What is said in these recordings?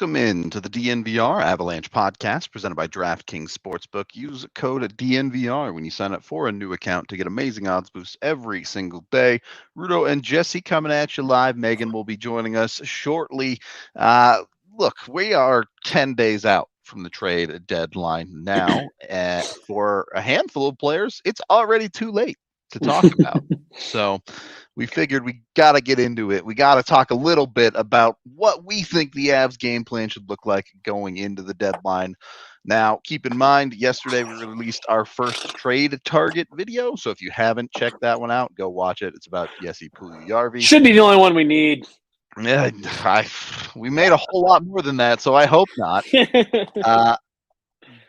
Welcome in to the DNVR Avalanche podcast presented by DraftKings Sportsbook. Use code DNVR when you sign up for a new account to get amazing odds boosts every single day. Rudo and Jesse coming at you live. Megan will be joining us shortly. Look, we are 10 days out from the trade deadline now. For a handful of players, it's already too late to talk about. So we figured we got to get into it. We got to talk a little bit about what we think the Avs game plan should look like going into the deadline. Now, keep in mind, yesterday we released our first trade target video. So if you haven't checked that one out, go watch it. It's about Jesse Puljujarvi. Should be the only one we need. Yeah, we made a whole lot more than that, so I hope not.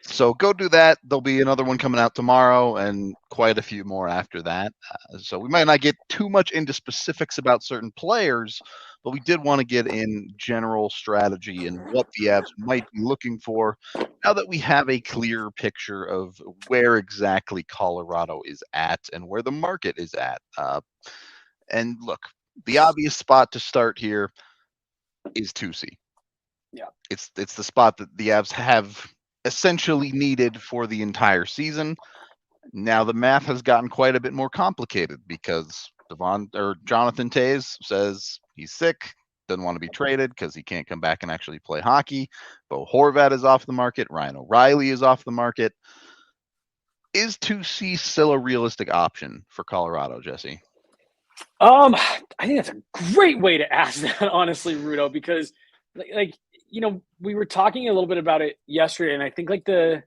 So go do that. There'll be another one coming out tomorrow and quite a few more after that. So we might not get too much into specifics about certain players, but we did want to get in general strategy and what the Avs might be looking for now that we have a clear picture of where exactly Colorado is at and where the market is at. And look, the obvious spot to start here is 2C. Yeah. It's the spot that the Avs have essentially needed for the entire season. Now the math has gotten quite a bit more complicated because Jonathan Toews says he's sick, doesn't want to be traded because he can't come back and actually play hockey. Bo Horvat is off the market. Ryan O'Reilly is off the market. Is 2C still a realistic option for Colorado, Jesse? I think that's a great way to ask that, honestly, Rudo, because we were talking a little bit about it yesterday, and I think the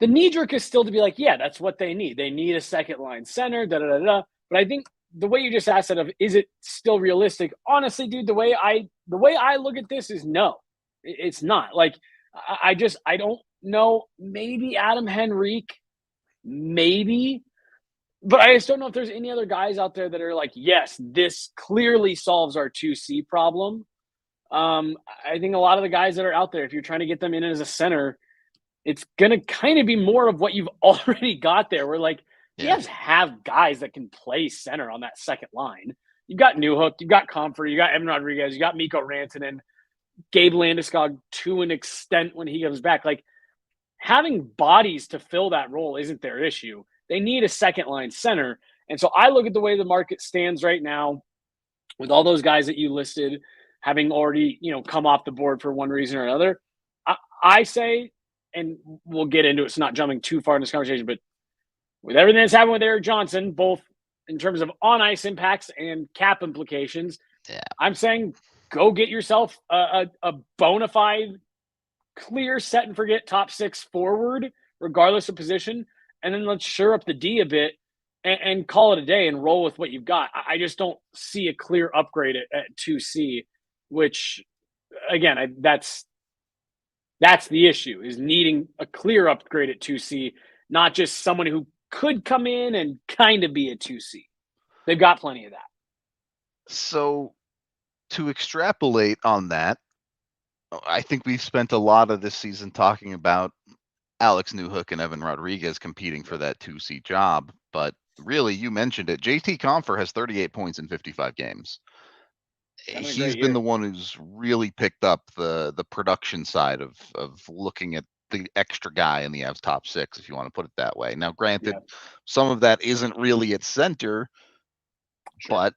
knee jerk is still to be like, yeah, that's what they need. They need a second line center, But I think the way you just asked it of, is it still realistic? Honestly, dude, the way I look at this is no, it's not. Like, I don't know. Maybe Adam Henrique, maybe, but I just don't know if there's any other guys out there that are like, yes, this clearly solves our 2C problem. I think a lot of the guys that are out there, if you're trying to get them in as a center, it's going to kind of be more of what you've already got there. Where you guys have guys that can play center on that second line. You've got Newhook, you've got Comfort, you got Evan Rodriguez, you got Mikko Rantanen, Gabe Landeskog to an extent when he comes back. Like, having bodies to fill that role isn't their issue. They need a second line center. And so I look at the way the market stands right now with all those guys that you listed having already, come off the board for one reason or another. I say, and we'll get into it, so not jumping too far in this conversation, but with everything that's happened with Erik Johnson, both in terms of on-ice impacts and cap implications, I'm saying go get yourself a bona fide, clear set and forget top six forward, regardless of position, and then let's shore up the D a bit and call it a day and roll with what you've got. I just don't see a clear upgrade at 2C, which, again, that's the issue, is needing a clear upgrade at 2C, not just someone who could come in and kind of be a 2C. They've got plenty of that. So to extrapolate on that, I think we've spent a lot of this season talking about Alex Newhook and Evan Rodriguez competing for that 2C job. But really, you mentioned it. JT Compher has 38 points in 55 games. He's been the one who's really picked up the production side of looking at the extra guy in the Avs top six, if you want to put it that way. Now, granted, some of that isn't really at center, but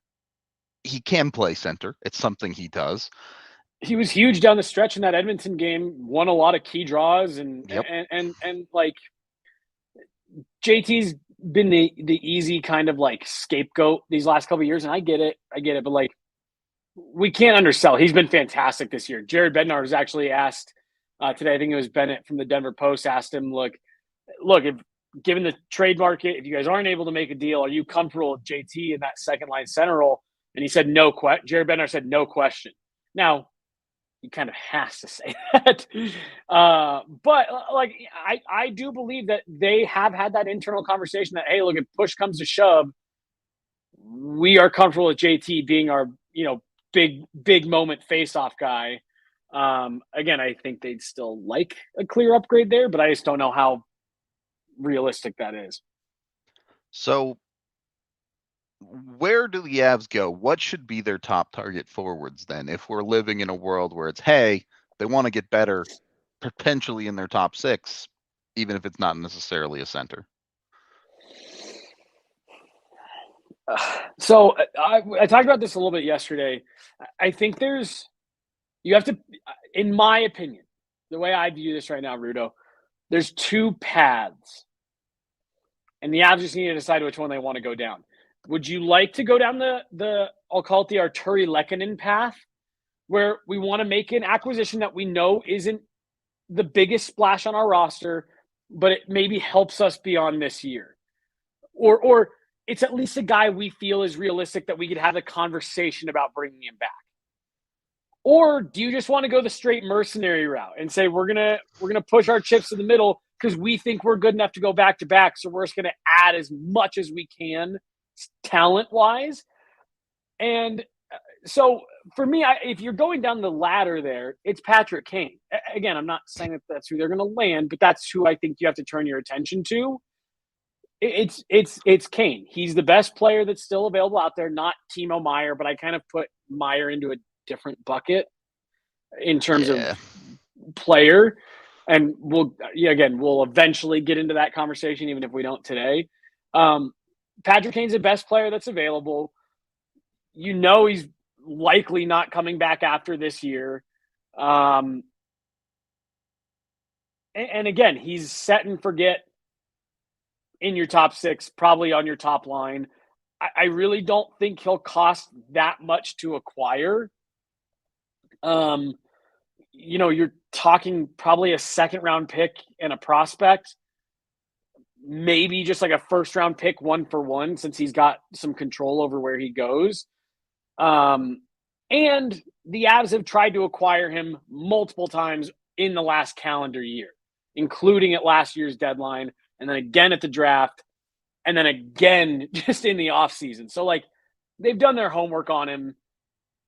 he can play center. It's something he does. He was huge down the stretch in that Edmonton game, won a lot of key draws, and like, JT's been the easy kind of like scapegoat these last couple of years, and I get it, but like, we can't undersell. He's been fantastic this year. Jared Bednar was actually asked today, I think it was Bennett from the Denver Post, asked him, look, if given the trade market, if you guys aren't able to make a deal, are you comfortable with JT in that second line center role? And he said, Jared Bednar said, no question. Now, he kind of has to say that. But like, I do believe that they have had that internal conversation that, hey, look, if push comes to shove, we are comfortable with JT being our, big moment face-off guy. Again, I think they'd still like a clear upgrade there, but I just don't know how realistic that is. So where do the Avs go? What should be their top target forwards then? If we're living in a world where it's, hey, they want to get better, potentially in their top 6, even if it's not necessarily a center. So I talked about this a little bit yesterday. I think you have to, in my opinion, the way I view this right now, Rudo, there's 2 paths. And the Avs just need to decide which one they want to go down. Would you like to go down the I'll call it the Arturi Lehkonen path, where we want to make an acquisition that we know isn't the biggest splash on our roster, but it maybe helps us beyond this year? Or it's at least a guy we feel is realistic that we could have a conversation about bringing him back. Or do you just want to go the straight mercenary route and say we're gonna push our chips to the middle because we think we're good enough to go back to back, so we're just gonna add as much as we can talent wise? And so for me, if you're going down the ladder there, it's Patrick Kane. Again, I'm not saying that that's who they're going to land, but that's who I think you have to turn your attention to. It's Kane. He's the best player that's still available out there, not Timo Meier, but I kind of put Meier into a different bucket in terms of player. And we'll eventually get into that conversation, even if we don't today. Patrick Kane's the best player that's available. He's likely not coming back after this year. And again, he's set and forget in your top 6, probably on your top line. I really don't think he'll cost that much to acquire. You're talking probably a 2nd-round pick and a prospect, maybe just like a 1st-round pick 1-for-1, since he's got some control over where he goes. And the Avs have tried to acquire him multiple times in the last calendar year, including at last year's deadline, and then again at the draft, and then again just in the offseason. So, they've done their homework on him,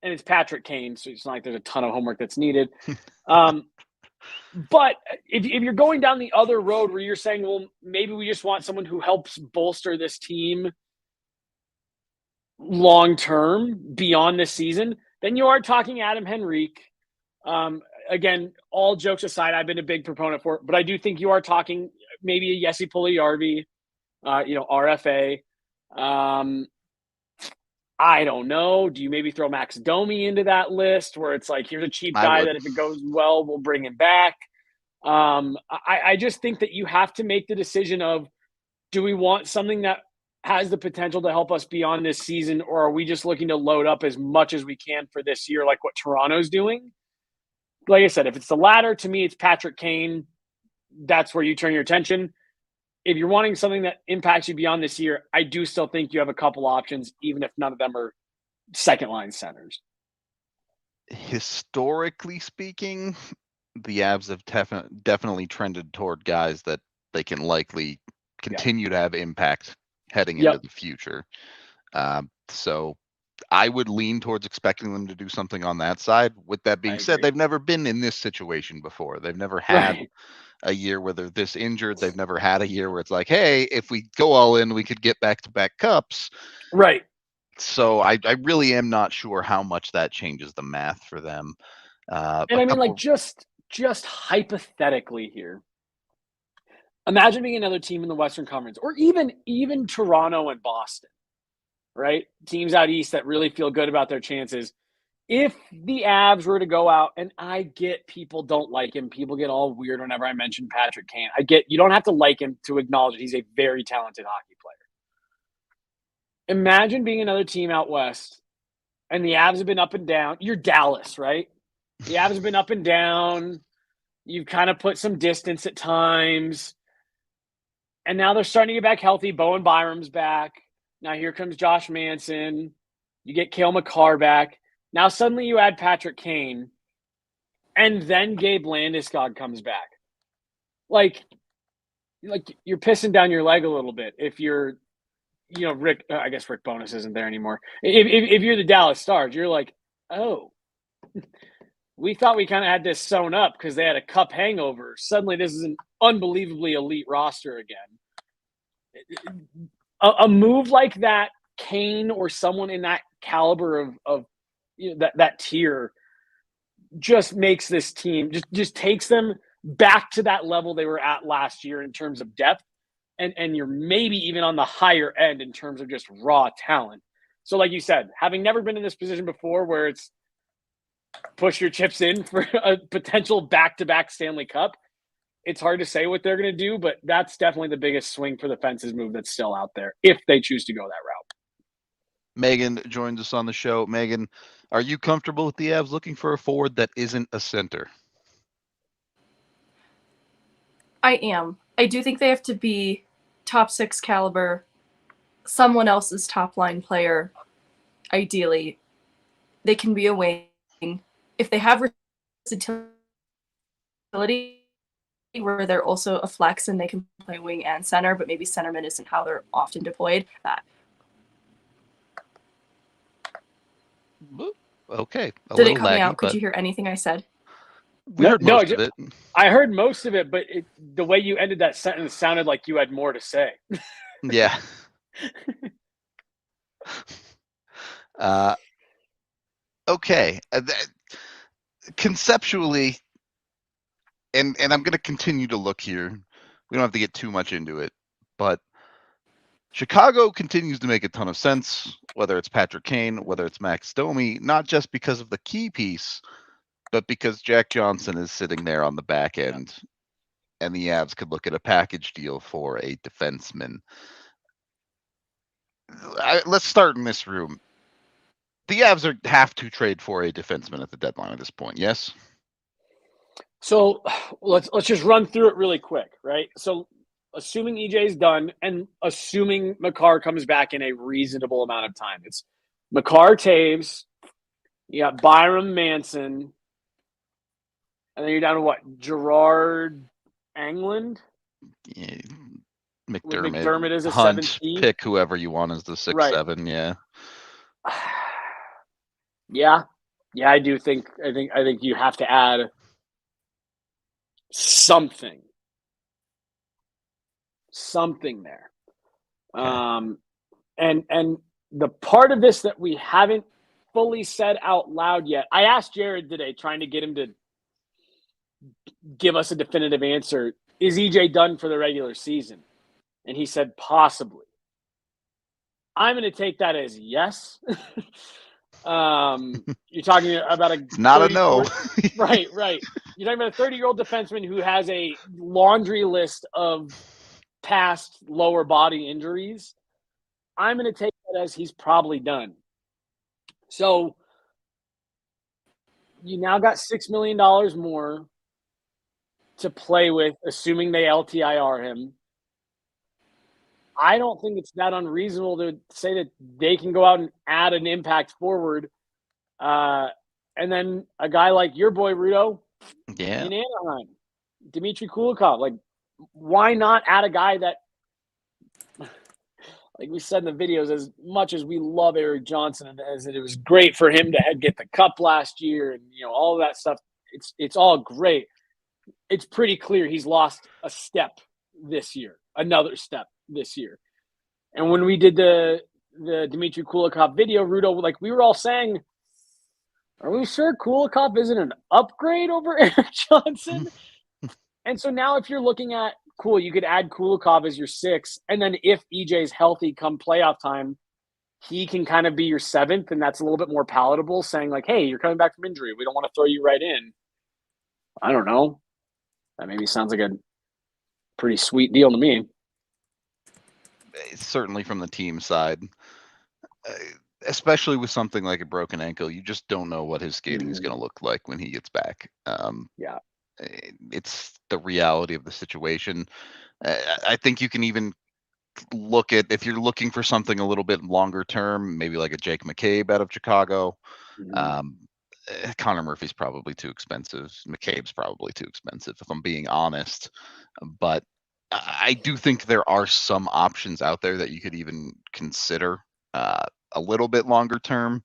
and it's Patrick Kane, so it's not like there's a ton of homework that's needed. But if you're going down the other road where you're saying, well, maybe we just want someone who helps bolster this team long-term beyond this season, then you are talking Adam Henrique. Again, all jokes aside, I've been a big proponent for it, but I do think you are talking maybe a Jesse Puljujarvi, RFA. I don't know. Do you maybe throw Max Domi into that list where it's like, here's a cheap guy that if it goes well, we'll bring him back? I just think that you have to make the decision of, do we want something that has the potential to help us beyond this season, or are we just looking to load up as much as we can for this year, like what Toronto's doing? Like I said, if it's the latter, to me, it's Patrick Kane. That's where you turn your attention. If you're wanting something that impacts you beyond this year, I do still think you have a couple options, even if none of them are 2nd-line centers. Historically speaking, the Avs have definitely trended toward guys that they can likely continue to have impact heading into the future. So I would lean towards expecting them to do something on that side. With that being said, they've never been in this situation before. They've never had a year where they're this injured. They've never had a year where it's like, hey, if we go all in, we could get back-to-back cups. Right. So I really am not sure how much that changes the math for them. And I mean, just hypothetically here, imagine being another team in the Western Conference, or even Toronto and Boston, right? Teams out east that really feel good about their chances. If the Avs were to go out, and I get people don't like him. People get all weird whenever I mention Patrick Kane. I get you don't have to like him to acknowledge that he's a very talented hockey player. Imagine being another team out west, and the Avs have been up and down. You're Dallas, right? The Avs have been up and down. You've kind of put some distance at times. And now they're starting to get back healthy. Bowen Byram's back. Now here comes Josh Manson. You get Cale Makar back. Now suddenly you add Patrick Kane. And then Gabe Landeskog comes back. Like you're pissing down your leg a little bit if you're, Rick. I guess Rick Bowness isn't there anymore. If you're the Dallas Stars, you're like, oh, we thought we kind of had this sewn up because they had a cup hangover. Suddenly this is an unbelievably elite roster again. A move like that Kane or someone in that caliber of that tier just makes this team just takes them back to that level they were at last year in terms of depth, and you're maybe even on the higher end in terms of just raw talent. So like you said, having never been in this position before where it's push your chips in for a potential back-to-back Stanley Cup, it's hard to say what they're going to do, but that's definitely the biggest swing for the fences move that's still out there if they choose to go that route. Megan joins us on the show. Megan, are you comfortable with the Avs looking for a forward that isn't a center? I am. I do think they have to be top 6 caliber, someone else's top line player. Ideally, they can be a wing. If they have versatility where they're also a flex and they can play wing and center, but maybe centerman isn't how they're often deployed. That. Okay. Did it cut me out? Could you hear anything I said? We heard most of it. I heard most of it, but the way you ended that sentence sounded like you had more to say. Yeah. Okay. Conceptually, and I'm going to continue to look here. We don't have to get too much into it, but Chicago continues to make a ton of sense, whether it's Patrick Kane, whether it's Max Domi, not just because of the key piece, but because Jack Johnson is sitting there on the back end, and the Avs could look at a package deal for a defenseman. Let's start in this room. The Avs have to trade for a defenseman at the deadline at this point, yes? So let's just run through it really quick, right? So assuming EJ's done and assuming Makar comes back in a reasonable amount of time, it's Makar, Taves, you got Byram, Manson, and then you're down to what? Gerard, England? Yeah. McDermott is a Hunt, 17. Pick whoever you want as the 6-7, yeah. Yeah, I do think I think you have to add something there. Okay. And the part of this that we haven't fully said out loud yet, I asked Jared today, trying to get him to give us a definitive answer. Is EJ done for the regular season? And he said possibly. I'm going to take that as yes. You're talking about it's not a no. Right. You're talking about a 30-year-old defenseman who has a laundry list of past lower body injuries. I'm going to take that as he's probably done. So you now got $6 million more to play with, assuming they LTIR him. I don't think it's that unreasonable to say that they can go out and add an impact forward. And then a guy like your boy, Rudo, in Anaheim, Dmitry Kulikov. Like, why not add a guy that, like we said in the videos, as much as we love Erik Johnson and as it was great for him to get the cup last year and, all of that stuff, it's all great. It's pretty clear he's lost a step this year, another step this year. And when we did the Dmitry Kulikov video, Rudo, like we were all saying, are we sure Kulikov isn't an upgrade over Erik Johnson? And so now if you're looking at, cool, you could add Kulikov as your 6, and then if EJ's healthy come playoff time, he can kind of be your 7th, and that's a little bit more palatable, saying like, hey, you're coming back from injury. We don't want to throw you right in. I don't know. That maybe sounds like a pretty sweet deal to me. Certainly from the team side, especially with something like a broken ankle, you just don't know what his skating is going to look like when he gets back. It's the reality of the situation. I think you can even look at, if you're looking for something a little bit longer term, maybe like a Jake McCabe out of Chicago. Connor Murphy's probably too expensive. McCabe's probably too expensive, if I'm being honest. But I do think there are some options out there that you could even consider a little bit longer term.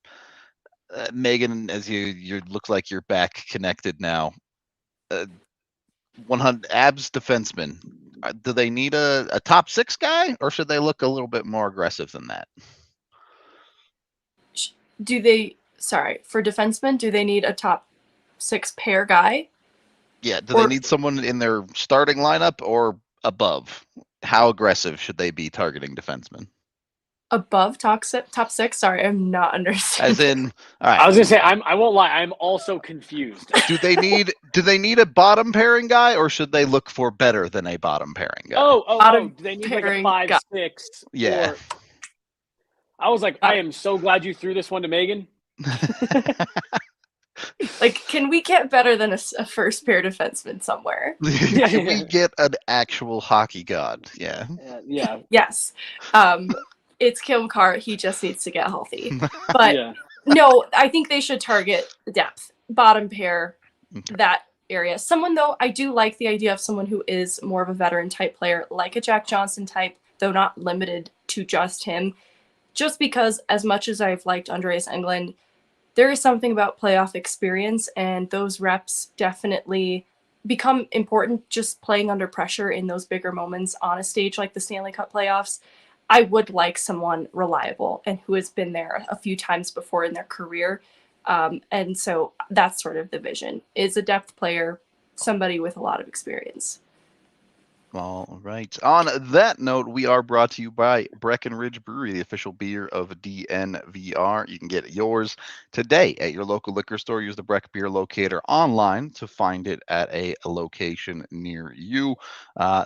Megan, as you look like you're back connected now. 100 Avs defenseman. Do they need a top 6 guy, or should they look a little bit more aggressive than that? for defensemen, do they need a top 6 pair guy? Yeah, do they need someone in their starting lineup or above? How aggressive should they be targeting defensemen? Above top 6? Sorry, I'm not understanding. As in, all right. I was gonna say I won't lie. I'm also confused. Do they need a bottom pairing guy, or should they look for better than a bottom pairing guy? Oh! Do they need like a 5-6? Yeah. I was like, I am so glad you threw this one to Megan. Like, can we get better than a first pair defenseman somewhere? Can we get an actual hockey god? Yeah. Yeah. Yes. It's Cale Makar. He just needs to get healthy. But no, I think they should target the depth. Bottom pair, that area. Someone, though, I do like the idea of someone who is more of a veteran type player, like a Jack Johnson type, though not limited to just him. Just because, as much as I've liked Andreas Englund, there is something about playoff experience, and those reps definitely become important just playing under pressure in those bigger moments on a stage like the Stanley Cup playoffs. I would like someone reliable and who has been there a few times before in their career. And so that's sort of the vision, is a depth player, somebody with a lot of experience. All right. On that note, we are brought to you by Breckenridge Brewery, the official beer of DNVR. You can get yours today at your local liquor store. Use the Breck Beer Locator online to find it at a location near you.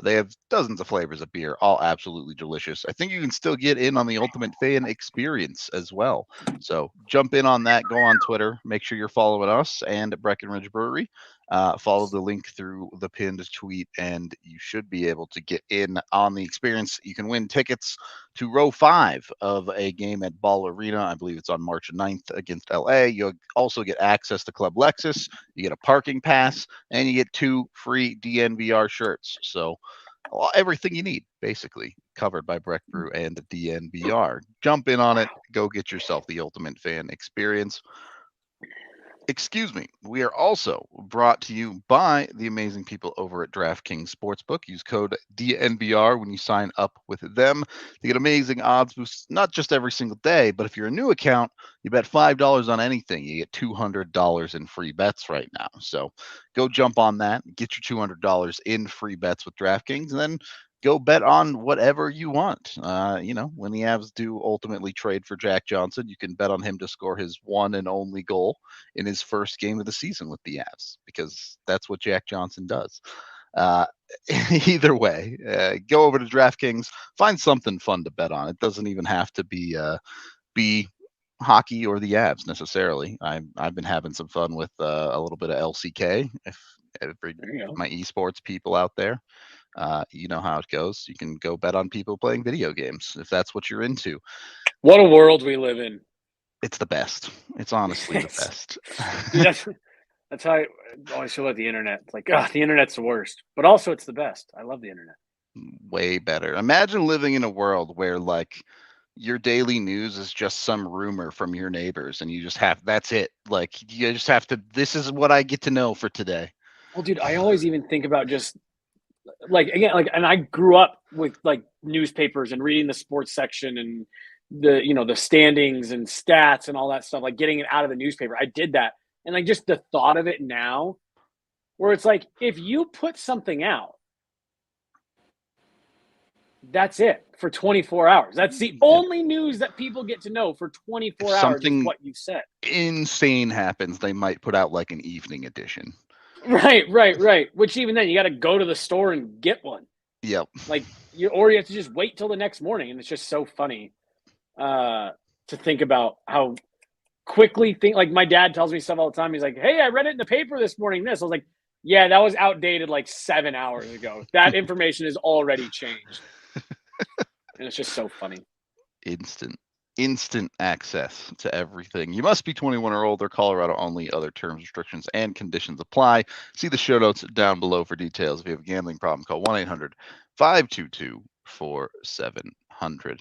They have dozens of flavors of beer, all absolutely delicious. I think you can still get in on the Ultimate Fan experience as well. So jump in on that. Go on Twitter. Make sure you're following us and Breckenridge Brewery. Follow the link through the pinned tweet, and you should be able to get in on the experience. You can win tickets to row 5 of a game at Ball Arena. I believe it's on March 9th against LA. You'll also get access to Club Lexus. You get a parking pass, and you get 2 free DNVR shirts. So everything you need, basically, covered by Breck Brew and the DNVR. Jump in on it. Go get yourself the Ultimate Fan experience. Excuse me. We are also brought to you by the amazing people over at DraftKings Sportsbook. Use code DNVR when you sign up with them to get amazing odds boosts, not just every single day, but if you're a new account, you bet $5 on anything, you get $200 in free bets right now. So go jump on that, get your $200 in free bets with DraftKings, and then go bet on whatever you want. When the Avs do ultimately trade for Jack Johnson, you can bet on him to score his one and only goal in his first game of the season with the Avs, because that's what Jack Johnson does. Either way, go over to DraftKings, find something fun to bet on. It doesn't even have to be hockey or the Avs necessarily. I've been having some fun with a little bit of LCK. If my esports people out there, you know how it goes. You can go bet on people playing video games if that's what you're into. What a world we live in. It's the best. It's honestly the best. That's how I always feel about the internet. It's like, the internet's the worst, but also it's the best. I love the internet. Way better. Imagine living in a world where like your daily news is just some rumor from your neighbors and you just have, that's it. Like you just have to, this is what I get to know for today. Well, dude, I always even think about just and I grew up with like newspapers and reading the sports section and the standings and stats and all that stuff, like getting it out of the newspaper. I did that. And like just the thought of it now, where it's like, if you put something out, that's it for 24 hours. That's the only news that people get to know for 24 hours is what you said. Insane happens, they might put out like an evening edition. Right. Which even then, you got to go to the store and get one. Yep. Or you have to just wait till the next morning, and it's just so funny to think about how quickly like my dad tells me stuff all the time. He's like, "Hey, I read it in the paper this morning." I was like, "Yeah, that was outdated like 7 hours ago. That information is already changed." And it's just so funny. Instant access to everything. You must be 21 or older. Colorado only. Other terms, restrictions, and conditions apply. See the show notes down below for details. If you have a gambling problem, call 1-800-522-4700.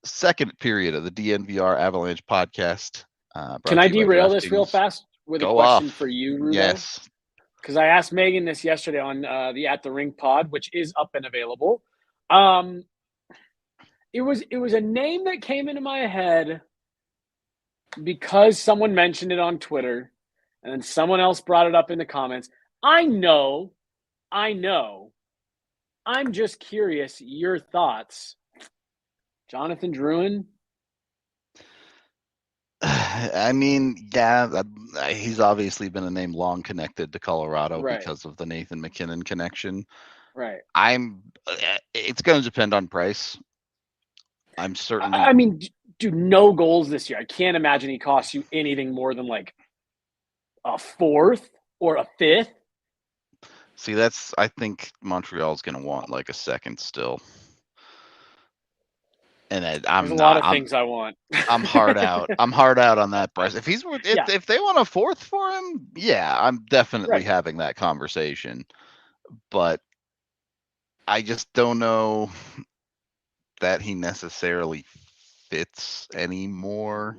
Second period of the DNVR Avalanche podcast. Can I derail this real fast with a question for you, Rudo? Yes. Because I asked Megan this yesterday on the At the Rink pod, which is up and available. It was a name that came into my head because someone mentioned it on Twitter and then someone else brought it up in the comments. I know. I'm just curious your thoughts. Jonathan Drouin? I mean, yeah, he's obviously been a name long connected to Colorado Right. because of the Nathan McKinnon connection. Right. It's going to depend on price. I'm certainly. I mean, dude, no goals this year. I can't imagine he costs you anything more than like a fourth or a fifth. See, I think Montreal's going to want like a second still. And There's a lot of things I want. I'm hard out. I'm hard out on that price. If they want a fourth for him, yeah, I'm definitely having that conversation. But I just don't know that he necessarily fits anymore.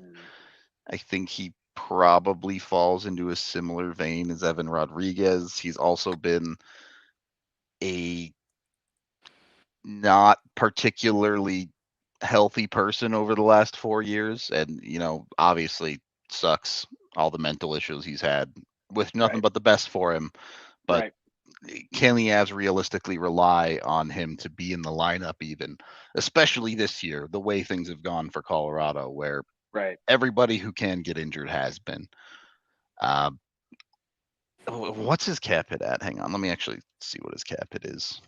I think he probably falls into a similar vein as Evan Rodriguez. He's also been a not particularly healthy person over the last 4 years, and obviously sucks all the mental issues he's had with nothing but the best for him. But can the Avs realistically rely on him to be in the lineup even, especially this year, the way things have gone for Colorado, where everybody who can get injured has been. What's his cap hit at? Hang on, let me actually see what his cap hit is,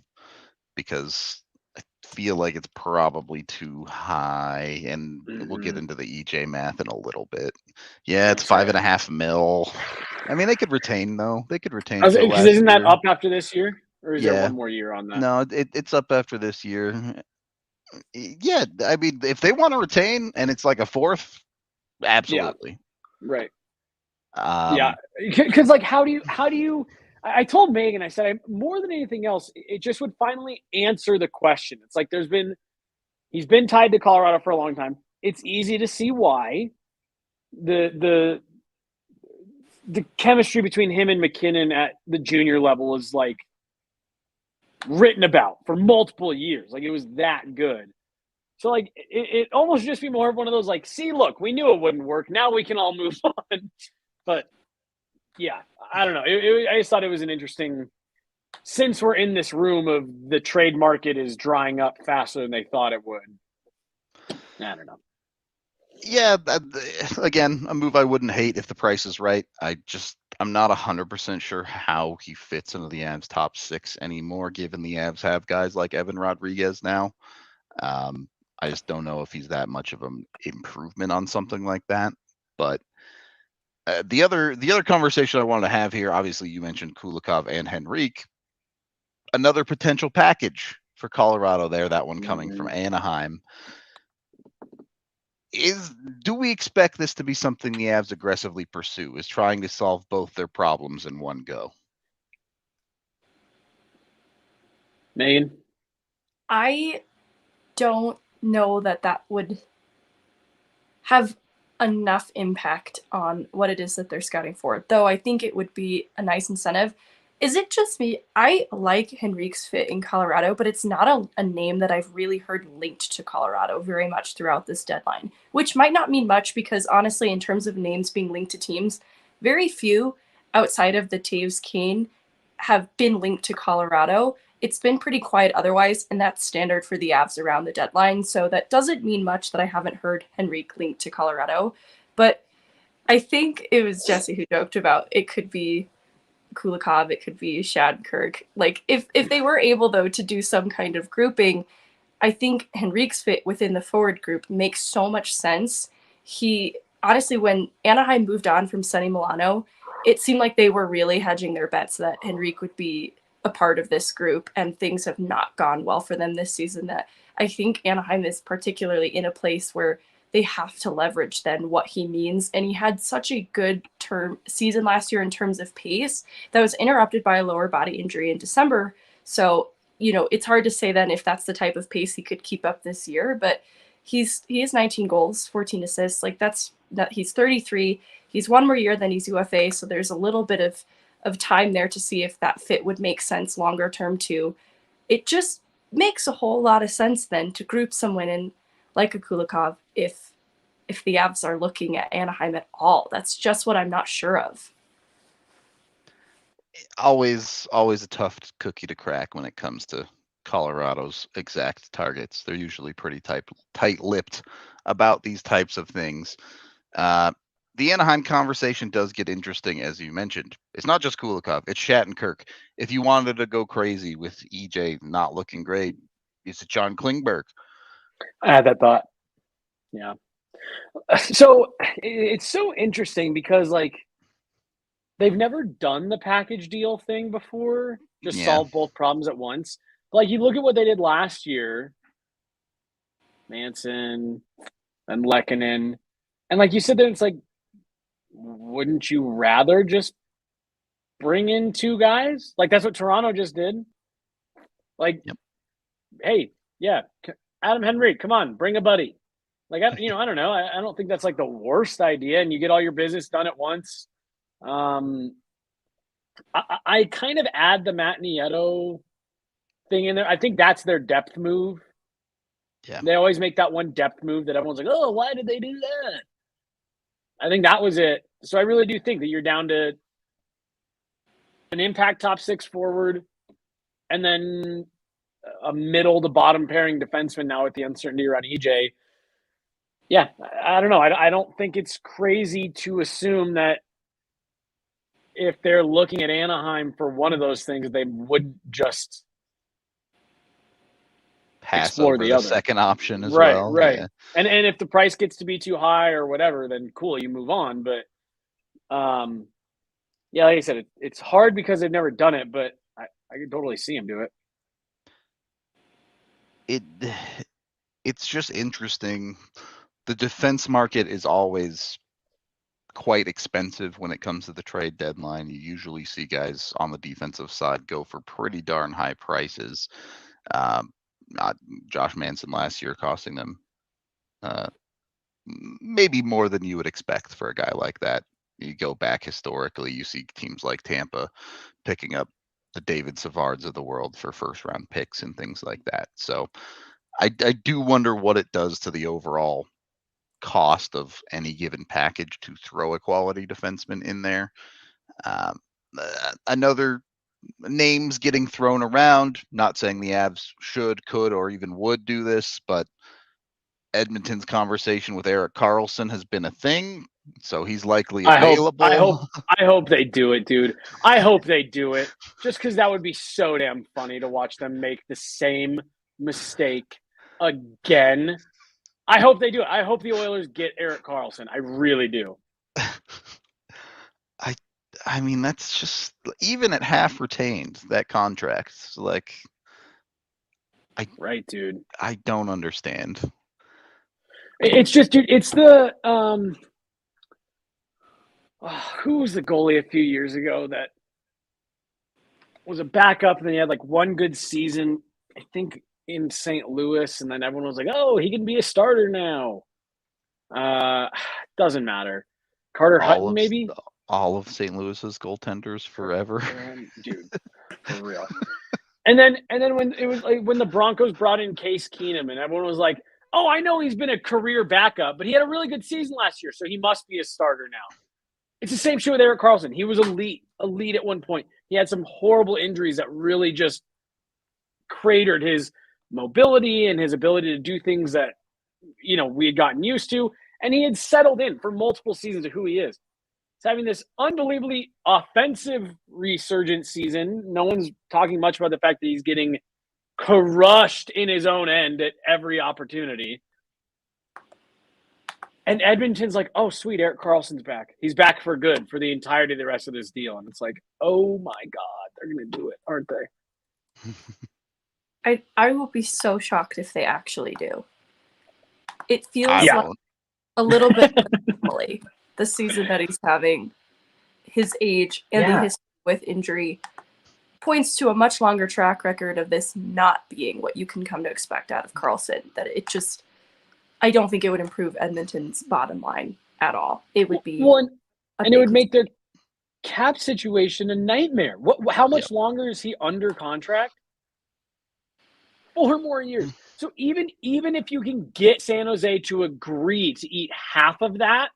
because I feel like it's probably too high, and we'll get into the EJ math in a little bit. Yeah, it's $5.5 million. I mean, they could retain though. They could retain. Because isn't that up after this year, or is there one more year on that? No, it's up after this year. Yeah, I mean, if they want to retain and it's like a fourth, absolutely. Yeah. Right. Yeah, because like, how do you? I told Megan, I said, more than anything else, it just would finally answer the question. It's like he's been tied to Colorado for a long time. It's easy to see why the chemistry between him and McKinnon at the junior level is like written about for multiple years. Like, it was that good. So like it almost just be more of one of those like, see, look, we knew it wouldn't work. Now we can all move on. But yeah, I don't know. I just thought it was an interesting, since we're in this room of the trade market is drying up faster than they thought it would. I don't know. Yeah, again, a move I wouldn't hate if the price is right. I'm not 100% sure how he fits into the Avs top six anymore, given the Avs have guys like Evan Rodriguez now. I just don't know if he's that much of an improvement on something like that. But the other conversation I wanted to have here, obviously you mentioned Kulikov and Henrique. Another potential package for Colorado there, that one coming from Anaheim. Do we expect this to be something the Avs aggressively pursue, is trying to solve both their problems in one go? Megan? I don't know that would have enough impact on what it is that they're scouting for, though I think it would be a nice incentive. Is it just me? I like Henrique's fit in Colorado, but it's not a name that I've really heard linked to Colorado very much throughout this deadline, which might not mean much because honestly, in terms of names being linked to teams, very few outside of the Taves Kane have been linked to Colorado. It's been pretty quiet otherwise, and that's standard for the Avs around the deadline. So that doesn't mean much that I haven't heard Henrique linked to Colorado. But I think it was Jesse who joked about it could be Kulikov, it could be Shattenkirk. Like, if they were able, though, to do some kind of grouping, I think Henrique's fit within the forward group makes so much sense. He, honestly, when Anaheim moved on from Sonny Milano, it seemed like they were really hedging their bets that Henrique would be a part of this group, and things have not gone well for them this season. That I think Anaheim is particularly in a place where they have to leverage then what he means. And he had such a good season last year in terms of pace that was interrupted by a lower body injury in December. So, it's hard to say then if that's the type of pace he could keep up this year, but he has 19 goals, 14 assists. Like he's 33. He's one more year than he's UFA. So there's a little bit of time there to see if that fit would make sense longer term too. It just makes a whole lot of sense then to group someone in like a Kulikov if if the Avs are looking at Anaheim at all. That's just what I'm not sure of. Always a tough cookie to crack when it comes to Colorado's exact targets. They're usually pretty tight-lipped about these types of things. The Anaheim conversation does get interesting, as you mentioned. It's not just Kulikov, it's Shattenkirk. If you wanted to go crazy with EJ not looking great, is it John Klingberg? I had that thought. Yeah. So it's so interesting because, like, they've never done the package deal thing before, just solve both problems at once. Like, you look at what they did last year, Manson and Lehkonen, and like you said, then it's like, wouldn't you rather just bring in two guys? Like, that's what Toronto just did. Like, hey, yeah, Adam Henry, come on, bring a buddy. Like, I don't know. I don't think that's like the worst idea, and you get all your business done at once. I kind of add the Matt Nieto thing in there. I think that's their depth move. Yeah. They always make that one depth move that everyone's like, oh, why did they do that? I think that was it. So I really do think that you're down to an impact top six forward and then a middle to bottom pairing defenseman now with the uncertainty around EJ. Yeah, I don't know. I don't think it's crazy to assume that if they're looking at Anaheim for one of those things, they wouldn't just pass explore over the the other second option as right, well. Right. Yeah. And if the price gets to be too high or whatever, then cool, you move on. But yeah, like I said, it's hard because they've never done it, but I can totally see them do it. It's just interesting. The defense market is always quite expensive when it comes to the trade deadline. You usually see guys on the defensive side go for pretty darn high prices. Not Josh Manson last year costing them maybe more than you would expect for a guy like that. You go back historically, you see teams like Tampa picking up the David Savards of the world for first round picks and things like that. So I do wonder what it does to the overall cost of any given package to throw a quality defenseman in there. Another names getting thrown around, not saying the Avs should, could, or even would do this, but Edmonton's conversation with Erik Karlsson has been a thing, so he's likely available. I hope they do it, dude. I hope they do it, just because that would be so damn funny to watch them make the same mistake again. I hope they do it. I hope the Oilers get Erik Karlsson. I really do. I mean, that's just, even at half retained, that contract, like, right, dude. I don't understand. It's just, dude, it's the who was the goalie a few years ago that was a backup and then he had like one good season, I think, in St. Louis, and then everyone was like, oh, he can be a starter now. Doesn't matter. Carter Hutton, maybe? All of St. Louis's goaltenders forever. Dude, for real. And then when it was like when the Broncos brought in Case Keenum and everyone was like, oh, I know he's been a career backup, but he had a really good season last year, so he must be a starter now. It's the same shit with Erik Karlsson. He was elite at one point. He had some horrible injuries that really just cratered his mobility and his ability to do things that, we had gotten used to. And he had settled in for multiple seasons of who he is. He's having this unbelievably offensive resurgent season. No one's talking much about the fact that he's getting crushed in his own end at every opportunity. And Edmonton's like, oh, sweet, Erik Karlsson's back. He's back for good for the entirety of the rest of this deal. And it's like, oh, my God, they're going to do it, aren't they? I will be so shocked if they actually do. It feels like a little bit normally the season that he's having, his age, and the history with injury points to a much longer track record of this not being what you can come to expect out of Karlsson. That it just, I don't think it would improve Edmonton's bottom line at all. It would be and it would make their cap situation a nightmare. How much longer is he under contract? 4 more years. So even if you can get San Jose to agree to eat half of that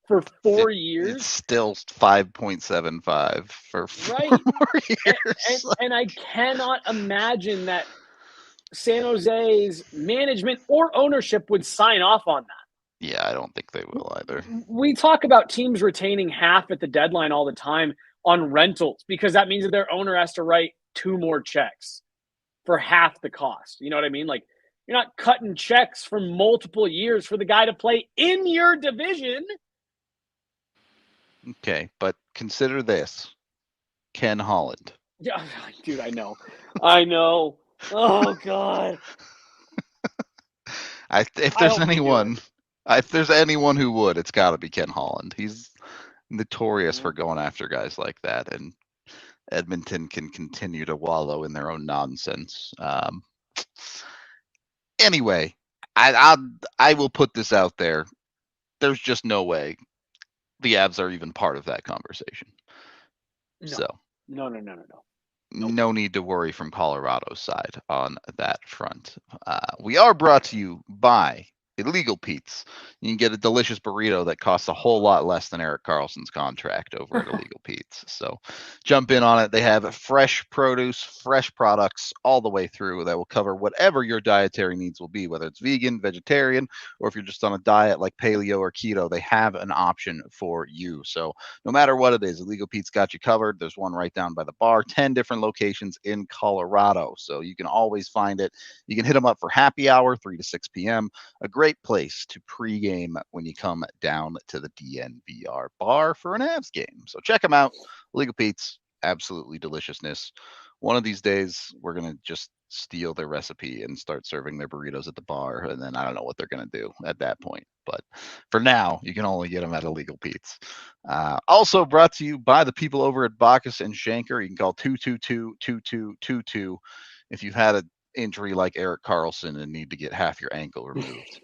for 4 years, it's still 5.75 for 4 right? more years. And I cannot imagine that San Jose's management or ownership would sign off on that. Yeah, I don't think they will either. We talk about teams retaining half at the deadline all the time on rentals because that means that their owner has to write 2 more checks for half the cost. You know what I mean? Like, you're not cutting checks for multiple years for the guy to play in your division. Okay, but consider this. Ken Holland. Yeah, dude, I know. Oh, God. If I there's hope they do anyone, if there's anyone who would, it's got to be Ken Holland. He's notorious for going after guys like that, and Edmonton can continue to wallow in their own nonsense. Anyway, I will put this out there. There's just no way the Avs are even part of that conversation. No. So No. no need to worry from Colorado's side on that front. We are brought to you by Illegal Pete's. You can get a delicious burrito that costs a whole lot less than Erik Karlsson's contract over at Illegal Pete's. So jump in on it. They have fresh produce, fresh products all the way through that will cover whatever your dietary needs will be, whether it's vegan, vegetarian, or if you're just on a diet like paleo or keto, they have an option for you. So no matter what it is, Illegal Pete's got you covered. There's one right down by the bar, 10 different locations in Colorado. So you can always find it. You can hit them up for happy hour, 3 to 6 p.m. A great place to pregame when you come down to the DNVR bar for an Avs game. So check them out. Illegal Pete's, absolutely deliciousness. One of these days, we're going to just steal their recipe and start serving their burritos at the bar. And then I don't know what they're going to do at that point. But for now, you can only get them at Illegal Pete's. Also brought to you by the people over at Bacchus and Shanker. You can call 222-2222 if you've had an injury like Erik Karlsson and need to get half your ankle removed.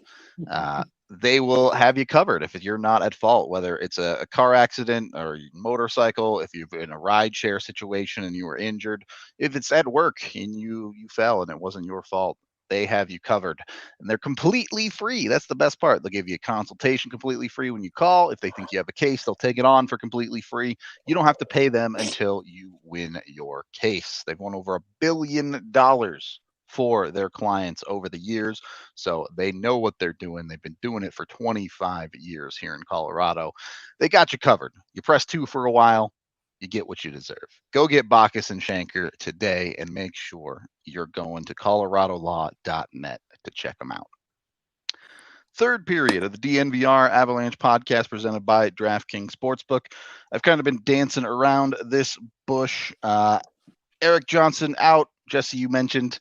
They will have you covered if you're not at fault, whether it's a car accident or motorcycle, if you're in a ride share situation and you were injured, if it's at work and you fell and it wasn't your fault. They have you covered, and they're completely free. That's the best part. They'll give you a consultation completely free when you call. If they think you have a case, they'll take it on for completely free. You don't have to pay them until you win your case. They've won over $1 billion for their clients over the years, so they know what they're doing. They've been doing it for 25 years here in Colorado. They got you covered. You press 2 for a while, you get what you deserve. Go get Bacchus and Shanker today and make sure you're going to coloradolaw.net to check them out. Third period of the DNVR Avalanche podcast presented by DraftKings Sportsbook. I've kind of been dancing around this bush. Erik Johnson out. Jesse, you mentioned,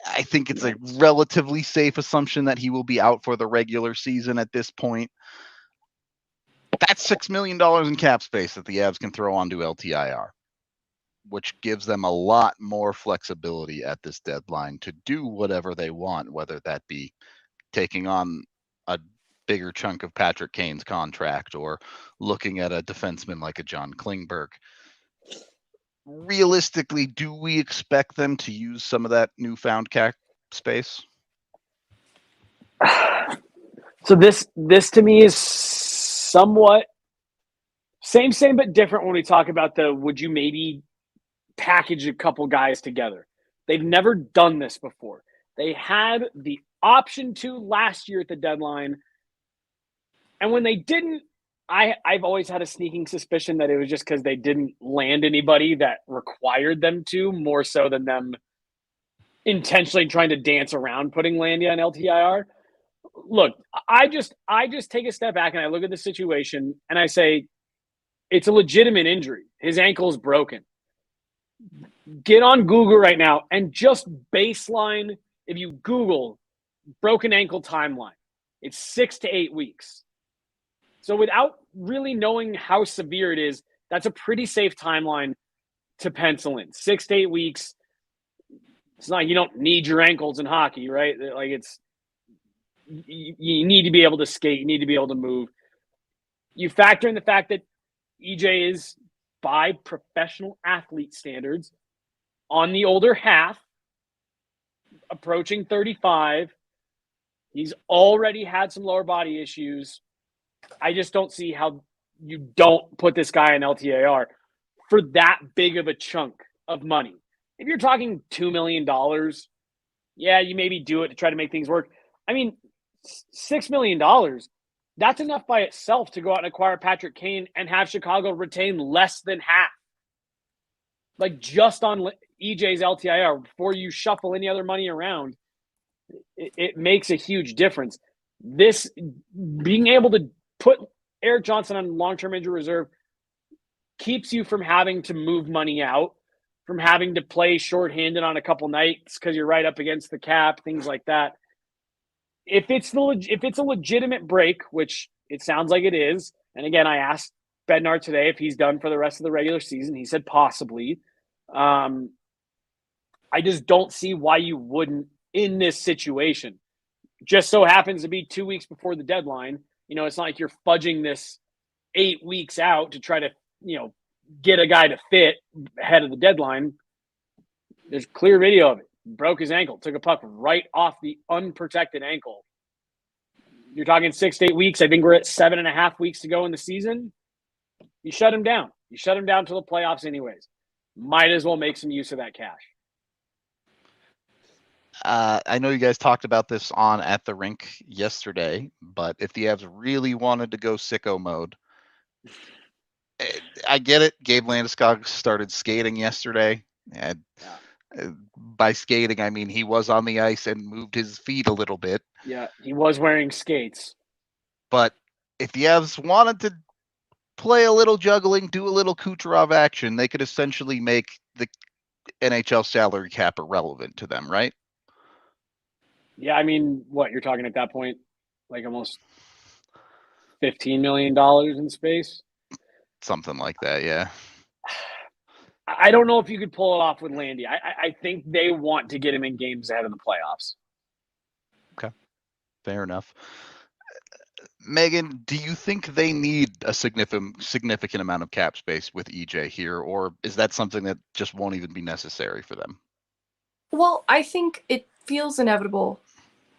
I think it's a relatively safe assumption that he will be out for the regular season at this point. That's $6 million in cap space that the Avs can throw onto LTIR, which gives them a lot more flexibility at this deadline to do whatever they want, whether that be taking on a bigger chunk of Patrick Kane's contract or looking at a defenseman like a John Klingberg. Realistically, do we expect them to use some of that newfound cap space? So this to me is somewhat same but different when we talk about would you maybe package a couple guys together. They've never done this before. They had the option to last year at the deadline, and when they didn't, I've always had a sneaking suspicion that it was just because they didn't land anybody that required them to, more so than them intentionally trying to dance around putting Landy on LTIR. Look, I just take a step back and I look at the situation and I say, it's a legitimate injury. His ankle is broken. Get on Google right now and just baseline. If you Google broken ankle timeline, it's 6 to 8 weeks. So without really knowing how severe it is, that's a pretty safe timeline to pencil in. 6 to 8 weeks. It's not, you don't need your ankles in hockey, right? Like you need to be able to skate. You need to be able to move. You factor in the fact that EJ is, by professional athlete standards, on the older half, a approaching 35. He's already had some lower body issues. I just don't see how you don't put this guy in LTIR for that big of a chunk of money. If you're talking $2 million, yeah, you maybe do it to try to make things work. I mean, $6 million, that's enough by itself to go out and acquire Patrick Kane and have Chicago retain less than half. Like just on EJ's LTIR, before you shuffle any other money around, it makes a huge difference. This being able to put Erik Johnson on long-term injury reserve keeps you from having to move money out, from having to play shorthanded on a couple nights because you're right up against the cap, things like that. If it's a legitimate break, which it sounds like it is, and again, I asked Bednar today if he's done for the rest of the regular season. He said possibly. I just don't see why you wouldn't in this situation. Just so happens to be 2 weeks before the deadline. It's not like you're fudging this 8 weeks out to try to, get a guy to fit ahead of the deadline. There's clear video of it. Broke his ankle, took a puck right off the unprotected ankle. You're talking 6 to 8 weeks. I think we're at 7.5 weeks to go in the season. You shut him down. You shut him down till the playoffs anyways. Might as well make some use of that cash. I know you guys talked about this on At the Rink yesterday, but if the Avs really wanted to go sicko mode, I get it. Gabe Landeskog started skating yesterday. And by skating, I mean he was on the ice and moved his feet a little bit. Yeah, he was wearing skates. But if the Avs wanted to play a little juggling, do a little Kucherov action, they could essentially make the NHL salary cap irrelevant to them, right? Yeah, I mean, what you're talking at that point, like almost $15 million in space? Something like that, yeah. I don't know if you could pull it off with Landy. I think they want to get him in games ahead of the playoffs. Okay, fair enough. Megan, do you think they need a significant amount of cap space with EJ here, or is that something that just won't even be necessary for them? Well, I think it feels inevitable,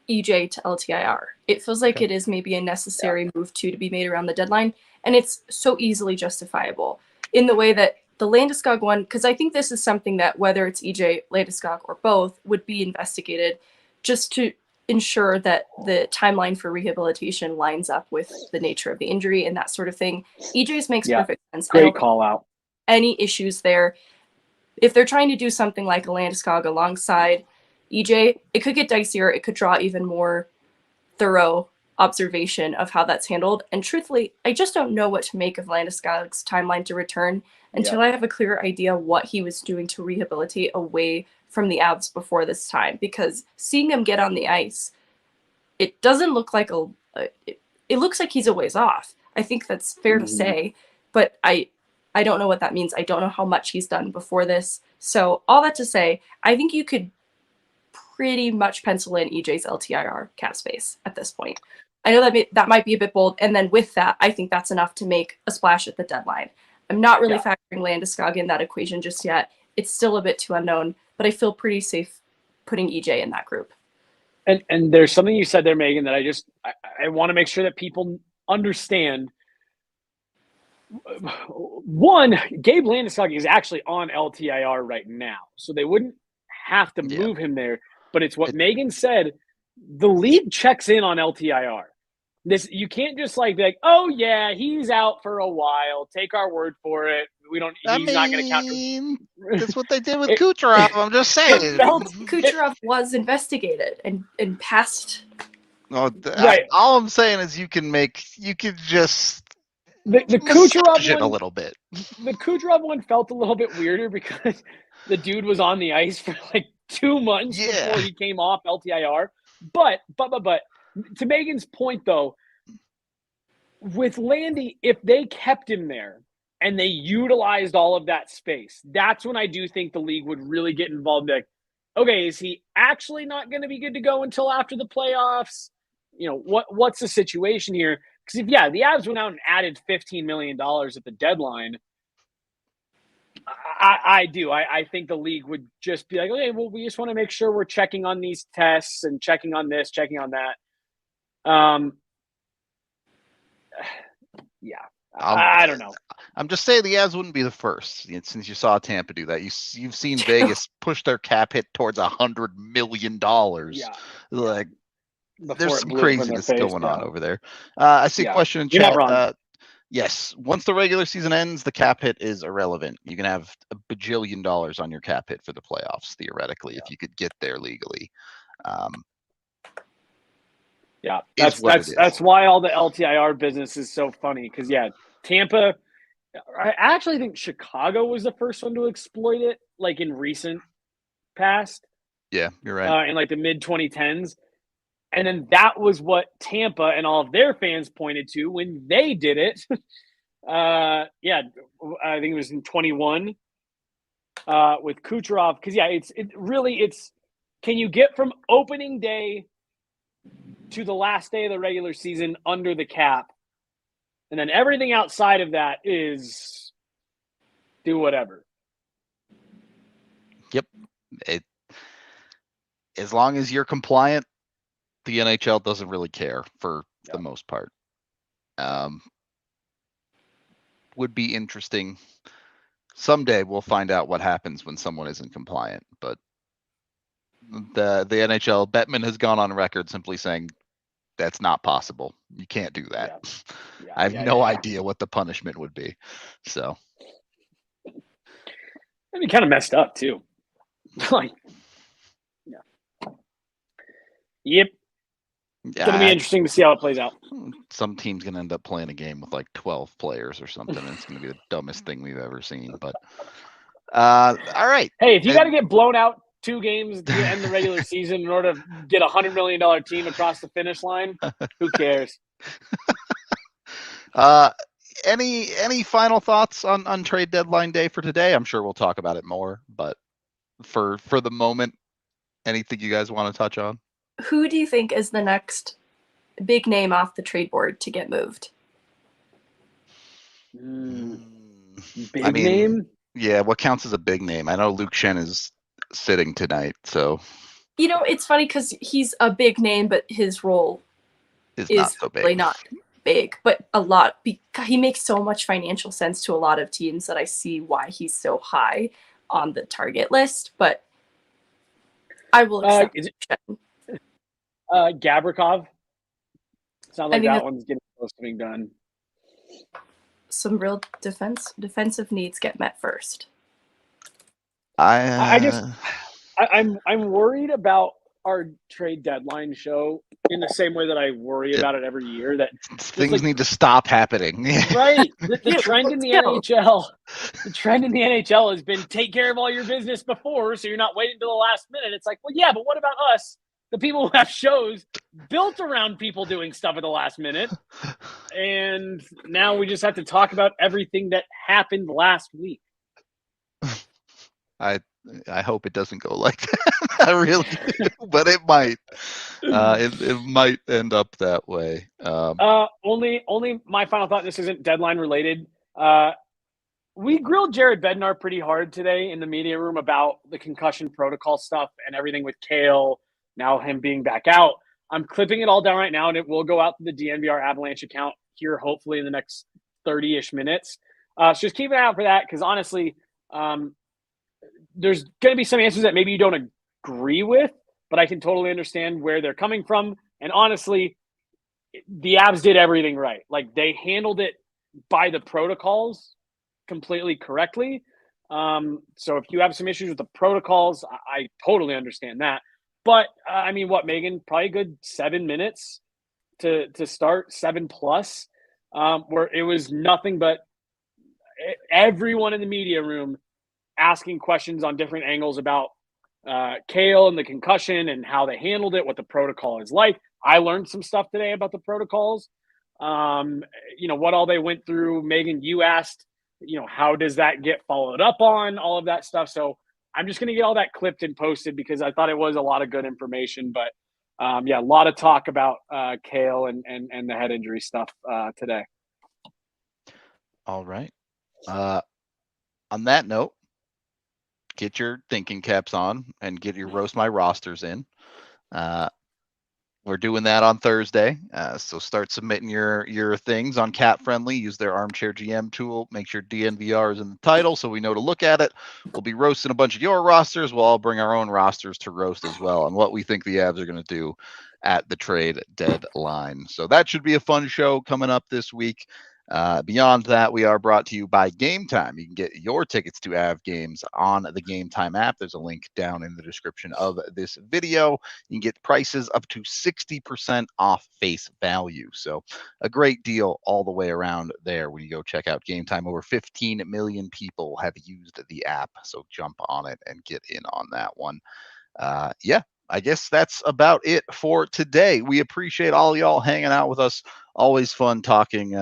EJ to LTIR. It feels like it is maybe a necessary move to be made around the deadline, and it's so easily justifiable in the way that the Landeskog one, because I think this is something that whether it's EJ, Landeskog, or both would be investigated just to ensure that the timeline for rehabilitation lines up with the nature of the injury and that sort of thing. EJ's makes perfect sense. Great call out. Any issues there? If they're trying to do something like a Landeskog alongside EJ, it could get dicier. It could draw even more thorough observation of how that's handled. And truthfully, I just don't know what to make of Landeskog's timeline to return until I have a clear idea what he was doing to rehabilitate away from the Avs before this time. Because seeing him get on the ice, it doesn't look like it looks like he's a ways off. I think that's fair to say, but I don't know what that means. I don't know how much he's done before this. So all that to say, I think you could pretty much pencil in EJ's LTIR cap space at this point. I know that might be a bit bold. And then with that, I think that's enough to make a splash at the deadline. I'm not really factoring Landeskog in that equation just yet. It's still a bit too unknown, but I feel pretty safe putting EJ in that group. And there's something you said there, Megan, that I want to make sure that people understand. One, Gabe Landeskog is actually on LTIR right now, so they wouldn't have to move him there. But it's what Megan said. The league checks in on LTIR. You can't just be like, oh yeah, he's out for a while. Take our word for it. He's not going to count. That's what they did with Kucherov. I'm just saying. Kucherov was investigated and passed. No, right. All I'm saying is you can just the Kucherov one a little bit. The Kucherov one felt a little bit weirder because the dude was on the ice for like 2 months before he came off LTIR. But to Megan's point, though, with Landy, if they kept him there and they utilized all of that space, that's when I do think the league would really get involved. Like, okay, is he actually not going to be good to go until after the playoffs? What's the situation here? Because the Avs went out and added $15 million at the deadline, I do. I think the league would just be like, okay, well, we just want to make sure we're checking on these tests and checking on this, checking on that. Yeah, I don't know. I'm just saying the Avs wouldn't be the first, since you saw Tampa do that. You've seen Vegas push their cap hit towards $100 million. Yeah, like before there's it some blew up in their craziness face, going on yeah. over there. I see a question in You're chat. not wrong. Yes, once the regular season ends, the cap hit is irrelevant. You can have $1 bajillion on your cap hit for the playoffs, theoretically, if you could get there legally. Yeah, Is what it is. that's why all the LTIR business is so funny. Because Tampa. I actually think Chicago was the first one to exploit it, like in recent past. Yeah, you're right. In like the mid 2010s. And then that was what Tampa and all of their fans pointed to when they did it. I think it was in 21 with Kucherov. Because it's can you get from opening day to the last day of the regular season under the cap? And then everything outside of that is do whatever. Yep. As long as you're compliant, the NHL doesn't really care for the most part. Would be interesting. Someday we'll find out what happens when someone isn't compliant. But the NHL, Bettman has gone on record simply saying that's not possible. You can't do that. I have no idea what the punishment would be. So that'd be kind of messed up too. Yep. It's going to be interesting to see how it plays out. Some team's going to end up playing a game with like 12 players or something. And it's going to be the dumbest thing we've ever seen. But all right. Hey, if you got to get blown out 2 games to end the regular season in order to get $100 million team across the finish line, who cares? Any final thoughts on trade deadline day for today? I'm sure we'll talk about it more, but for the moment, anything you guys want to touch on? Who do you think is the next big name off the trade board to get moved? Big name? Yeah, what counts as a big name? I know Luke Shen is sitting tonight, so. It's funny because he's a big name, but his role is not so big. Really not big, but a lot. He makes so much financial sense to a lot of teams that I see why he's so high on the target list, but I will accept Gavrikov. Sounds like that one's getting close to being done. Some real defensive needs get met first. I'm worried about our trade deadline show in the same way that I worry about it every year. That things need to stop happening. Right. The trend in the NHL. The trend in the NHL has been take care of all your business before, so you're not waiting until the last minute. It's like, well, yeah, but what about us? The people who have shows built around people doing stuff at the last minute. And now we just have to talk about everything that happened last week. I hope it doesn't go like that. I really do, but it might. It might end up that way. Only my final thought, this isn't deadline related. We grilled Jared Bednar pretty hard today in the media room about the concussion protocol stuff and everything with Kale. Now him being back out. I'm clipping it all down right now, and it will go out to the DNVR Avalanche account here, hopefully in the next 30-ish minutes. So just keep an eye out for that, because honestly, there's going to be some answers that maybe you don't agree with, but I can totally understand where they're coming from. And honestly, the Avs did everything right. Like, they handled it by the protocols completely correctly. So if you have some issues with the protocols, I totally understand that. But Megan, probably a good 7 minutes to start, 7+, where it was nothing but everyone in the media room asking questions on different angles about Kale and the concussion and how they handled it, what the protocol is like. I learned some stuff today about the protocols, what all they went through. Megan, you asked, how does that get followed up on, all of that stuff. So I'm just going to get all that clipped and posted because I thought it was a lot of good information. But, a lot of talk about Kale and the head injury stuff today. All right. On that note, get your thinking caps on and get your roast my rosters in. We're doing that on Thursday. So start submitting your things on Cat Friendly. Use their Armchair GM tool. Make sure DNVR is in the title so we know to look at it. We'll be roasting a bunch of your rosters. We'll all bring our own rosters to roast as well on what we think the Avs are going to do at the trade deadline. So that should be a fun show coming up this week. Beyond that, we are brought to you by Game Time. You can get your tickets to Av games on the Game Time app. There's a link down in the description of this video. You can get prices up to 60% off face value. So a great deal all the way around there when you go check out Game Time. Over 15 million people have used the app. So jump on it and get in on that one. Yeah, I guess that's about it for today. We appreciate all y'all hanging out with us. Always fun talking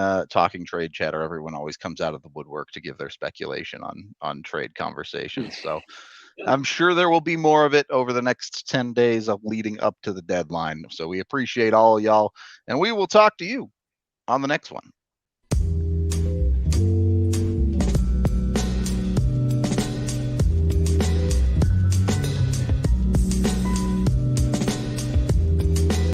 trade chatter. Everyone always comes out of the woodwork to give their speculation on trade conversations. So I'm sure there will be more of it over the next 10 days of leading up to the deadline. So we appreciate all y'all, and we will talk to you on the next one.